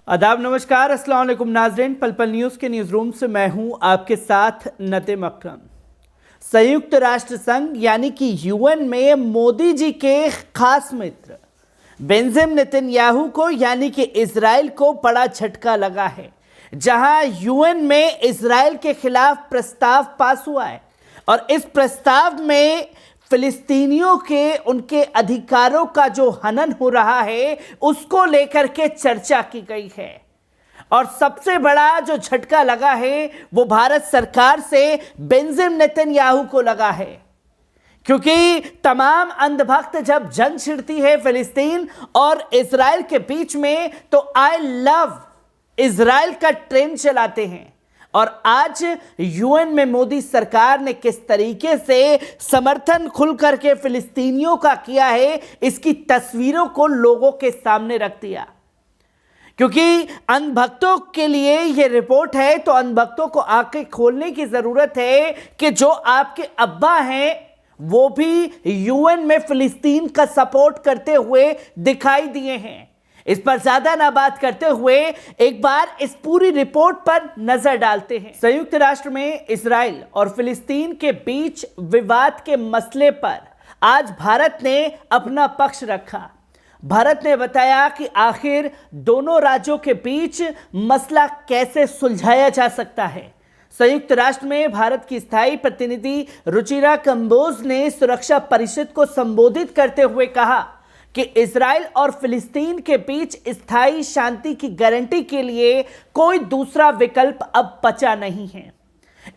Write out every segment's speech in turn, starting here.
आदाब, नमस्कार, अस्सलाम वालेकुम नाज़रीन। पल पल न्यूज़ के न्यूज़ रूम से मैं हूं आपके साथ नदीम अकरम। संयुक्त राष्ट्र संघ यानी कि यूएन में मोदी जी के खास मित्र बेंजामिन नेतन्याहू को यानी कि इजराइल को बड़ा झटका लगा है, जहां यूएन में इजराइल के खिलाफ प्रस्ताव पास हुआ है और इस प्रस्ताव में फिलिस्तीनियों के उनके अधिकारों का जो हनन हो रहा है उसको लेकर के चर्चा की गई है। और सबसे बड़ा जो झटका लगा है वो भारत सरकार से बेंजामिन नेतन्याहू को लगा है, क्योंकि तमाम अंधभक्त जब जंग छिड़ती है फिलिस्तीन और इजराइल के बीच में तो आई लव इजराइल का ट्रेंड चलाते हैं। और आज यूएन में मोदी सरकार ने किस तरीके से समर्थन खुल करके फिलिस्तीनियों का किया है, इसकी तस्वीरों को लोगों के सामने रख दिया। क्योंकि अंधभक्तों के लिए यह रिपोर्ट है तो अंधभक्तों को आंखें खोलने की जरूरत है कि जो आपके अब्बा हैं वो भी यूएन में फिलिस्तीन का सपोर्ट करते हुए दिखाई दिए हैं। इस पर ज्यादा ना बात करते हुए एक बार इस पूरी रिपोर्ट पर नजर डालते हैं। संयुक्त राष्ट्र में इजराइल और फिलिस्तीन के बीच विवाद के मसले पर आज भारत ने अपना पक्ष रखा। भारत ने बताया कि आखिर दोनों राज्यों के बीच मसला कैसे सुलझाया जा सकता है। संयुक्त राष्ट्र में भारत की स्थायी प्रतिनिधि रुचिरा कंबोज ने सुरक्षा परिषद को संबोधित करते हुए कहा कि इजराइल और फिलिस्तीन के बीच स्थायी शांति की गारंटी के लिए कोई दूसरा विकल्प अब बचा नहीं है।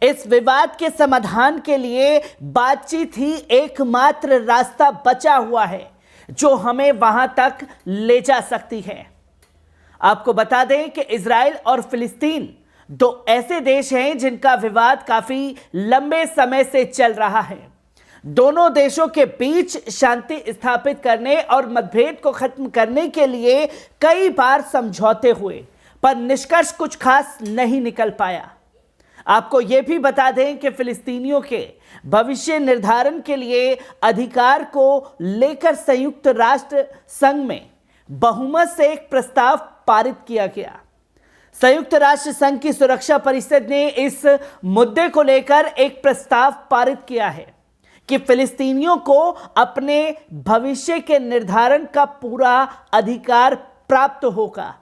इस विवाद के समाधान के लिए बातचीत ही एकमात्र रास्ता बचा हुआ है जो हमें वहां तक ले जा सकती है। आपको बता दें कि इजराइल और फिलिस्तीन दो ऐसे देश हैं जिनका विवाद काफी लंबे समय से चल रहा है। दोनों देशों के बीच शांति स्थापित करने और मतभेद को खत्म करने के लिए कई बार समझौते हुए, पर निष्कर्ष कुछ खास नहीं निकल पाया। आपको यह भी बता दें कि फिलिस्तीनियों के भविष्य निर्धारण के लिए अधिकार को लेकर संयुक्त राष्ट्र संघ में बहुमत से एक प्रस्ताव पारित किया गया। संयुक्त राष्ट्र संघ की सुरक्षा परिषद ने इस मुद्दे को लेकर एक प्रस्ताव पारित किया है कि फिलिस्तीनियों को अपने भविष्य के निर्धारण का पूरा अधिकार प्राप्त होगा,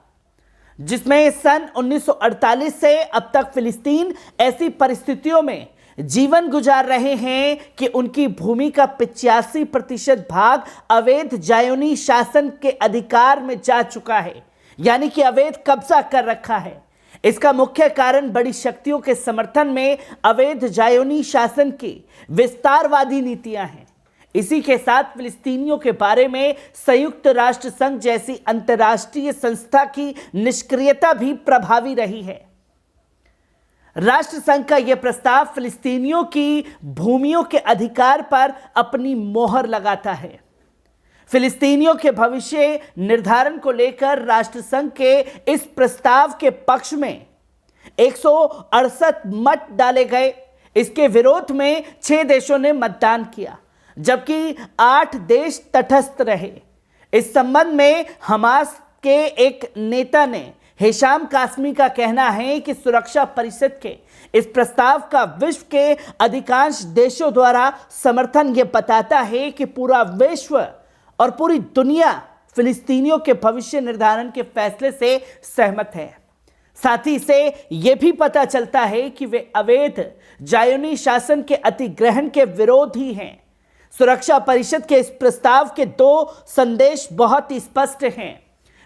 जिसमें सन 1948 से अब तक फिलिस्तीन ऐसी परिस्थितियों में जीवन गुजार रहे हैं कि उनकी भूमि का 85% भाग अवैध जायोनी शासन के अधिकार में जा चुका है, यानी कि अवैध कब्जा कर रखा है। इसका मुख्य कारण बड़ी शक्तियों के समर्थन में अवैध जायोनी शासन की विस्तारवादी नीतियां हैं। इसी के साथ फिलिस्तीनियों के बारे में संयुक्त राष्ट्र संघ जैसी अंतर्राष्ट्रीय संस्था की निष्क्रियता भी प्रभावी रही है। राष्ट्र संघ का यह प्रस्ताव फिलिस्तीनियों की भूमियों के अधिकार पर अपनी मोहर लगाता है। फिलिस्तीनियों के भविष्य निर्धारण को लेकर राष्ट्र संघ के इस प्रस्ताव के पक्ष में 168 मत डाले गए। इसके विरोध में 6 देशों ने मतदान किया, जबकि 8 देश तटस्थ रहे। इस संबंध में हमास के एक नेता ने हिशाम कासमी का कहना है कि सुरक्षा परिषद के इस प्रस्ताव का विश्व के अधिकांश देशों द्वारा समर्थन यह बताता है कि पूरा विश्व और पूरी दुनिया फिलिस्तीनियों के भविष्य निर्धारण के फैसले से सहमत है। साथ ही से यह भी पता चलता है कि वे अवैध जायोनी शासन के अतिग्रहण के विरोधी हैं। सुरक्षा परिषद के इस प्रस्ताव के 2 संदेश बहुत ही स्पष्ट हैं।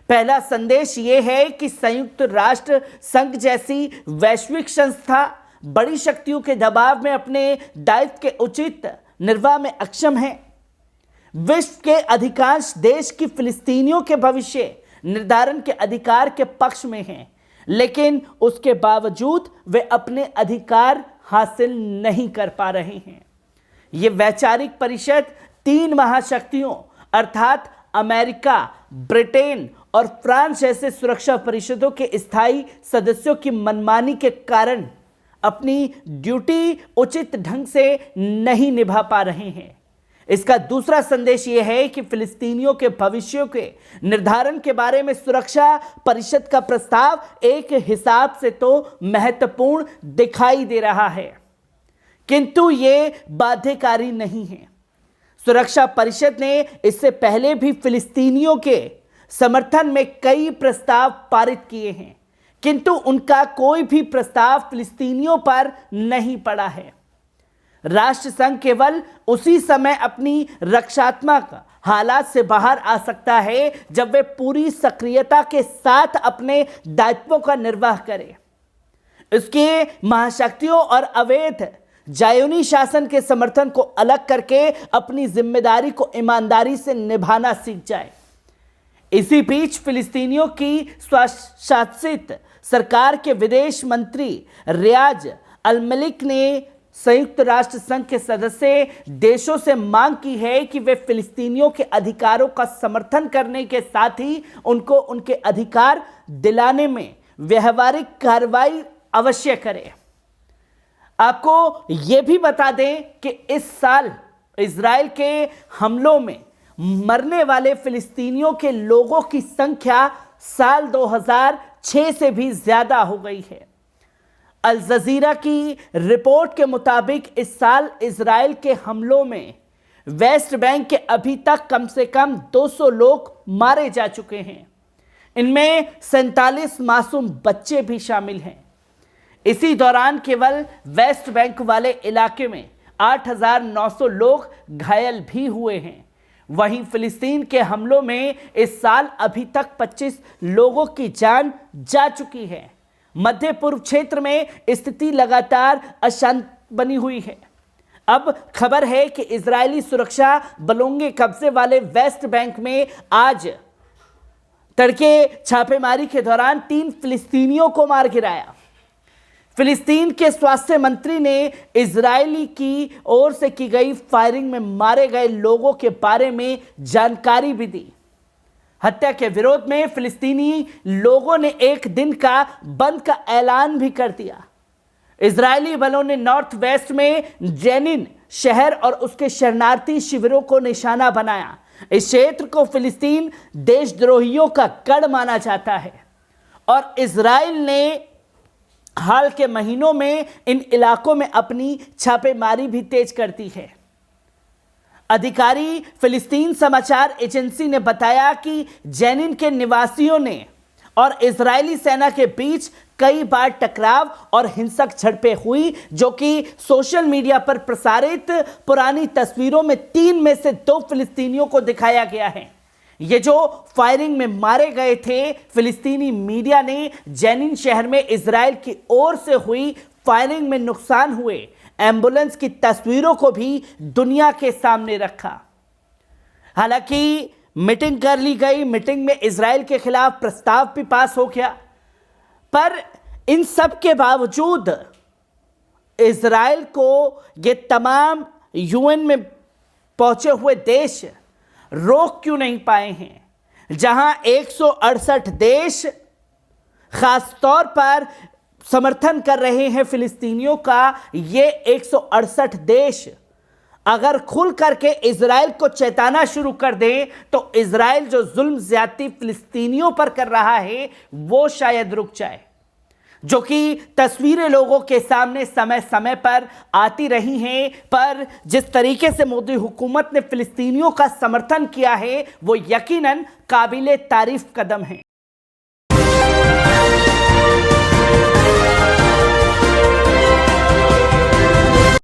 पहला संदेश यह है कि संयुक्त राष्ट्र संघ जैसी वैश्विक संस्था बड़ी शक्तियों के दबाव में अपने दायित्व के उचित निर्वाह में अक्षम है। विश्व के अधिकांश देश की फिलिस्तीनियों के भविष्य निर्धारण के अधिकार के पक्ष में हैं, लेकिन उसके बावजूद वे अपने अधिकार हासिल नहीं कर पा रहे हैं। ये वैचारिक परिषद 3 महाशक्तियों अर्थात अमेरिका, ब्रिटेन और फ्रांस जैसे सुरक्षा परिषदों के स्थायी सदस्यों की मनमानी के कारण अपनी ड्यूटी उचित ढंग से नहीं निभा पा रहे हैं। इसका दूसरा संदेश यह है कि फिलिस्तीनियों के भविष्य के निर्धारण के बारे में सुरक्षा परिषद का प्रस्ताव एक हिसाब से तो महत्वपूर्ण दिखाई दे रहा है, किंतु यह बाध्यकारी नहीं है। सुरक्षा परिषद ने इससे पहले भी फिलिस्तीनियों के समर्थन में कई प्रस्ताव पारित किए हैं, किंतु उनका कोई भी प्रस्ताव फिलिस्तीनियों पर नहीं पड़ा है। राष्ट्रसंघ केवल उसी समय अपनी रक्षात्मक हालात से बाहर आ सकता है जब वे पूरी सक्रियता के साथ अपने दायित्वों का निर्वाह करे। उसके महाशक्तियों और अवैध जायोनी शासन के समर्थन को अलग करके अपनी जिम्मेदारी को ईमानदारी से निभाना सीख जाए। इसी बीच फिलिस्तीनियों की स्वशासित सरकार के विदेश मंत्री रियाज अल-मलिक ने संयुक्त राष्ट्र संघ के सदस्य देशों से मांग की है कि वे फिलिस्तीनियों के अधिकारों का समर्थन करने के साथ ही उनको उनके अधिकार दिलाने में व्यवहारिक कार्रवाई अवश्य करें। आपको ये भी बता दें कि इस साल इजराइल के हमलों में मरने वाले फिलिस्तीनियों के लोगों की संख्या साल 2006 से भी ज्यादा हो गई है। अल जजीरा की रिपोर्ट के मुताबिक इस साल इजराइल के हमलों में वेस्ट बैंक के अभी तक कम से कम 200 लोग मारे जा चुके हैं। इनमें 47 मासूम बच्चे भी शामिल हैं। इसी दौरान केवल वेस्ट बैंक वाले इलाके में 8,900 लोग घायल भी हुए हैं। वहीं फिलिस्तीन के हमलों में इस साल अभी तक 25 लोगों की जान जा चुकी है। मध्य पूर्व क्षेत्र में स्थिति लगातार अशांत बनी हुई है। अब खबर है कि इजरायली सुरक्षा बलों के कब्जे वाले वेस्ट बैंक में आज तड़के छापेमारी के दौरान 3 फिलिस्तीनियों को मार गिराया। फिलिस्तीन के स्वास्थ्य मंत्री ने इजरायली की ओर से की गई फायरिंग में मारे गए लोगों के बारे में जानकारी भी दी। हत्या के विरोध में फिलिस्तीनी लोगों ने एक दिन का बंद का ऐलान भी कर दिया। इजरायली बलों ने नॉर्थ वेस्ट में जेनिन शहर और उसके शरणार्थी शिविरों को निशाना बनाया। इस क्षेत्र को फिलिस्तीन देशद्रोहियों का गढ़ माना जाता है और इजराइल ने हाल के महीनों में इन इलाकों में अपनी छापेमारी भी तेज कर दी है। अधिकारी फिलिस्तीन समाचार एजेंसी ने बताया कि जेनिन के निवासियों ने और इजरायली सेना के बीच कई बार टकराव और हिंसक झड़पें हुई, जो कि सोशल मीडिया पर प्रसारित पुरानी तस्वीरों में 3 में से 2 फिलिस्तीनियों को दिखाया गया है। ये जो फायरिंग में मारे गए थे, फिलिस्तीनी मीडिया ने जेनिन शहर में इजराइल की ओर से हुई फायरिंग में नुकसान हुए एम्बुलेंस की तस्वीरों को भी दुनिया के सामने रखा। हालांकि मीटिंग कर ली गई, मीटिंग में इजराइल के खिलाफ प्रस्ताव भी पास हो गया, पर इन सब के बावजूद इजराइल को ये तमाम यूएन में पहुंचे हुए देश रोक क्यों नहीं पाए हैं, जहां 168 देश खास तौर पर समर्थन कर रहे हैं फिलिस्तीनियों का। ये 168 देश अगर खुल करके इजराइल को चेताना शुरू कर दें तो इजराइल जो जुल्म ज्यादती फिलिस्तीनियों पर कर रहा है वो शायद रुक जाए, जो कि तस्वीरें लोगों के सामने समय समय पर आती रही हैं। पर जिस तरीके से मोदी हुकूमत ने फिलिस्तीनियों का समर्थन किया है वो यकीनन काबिले तारीफ कदम है।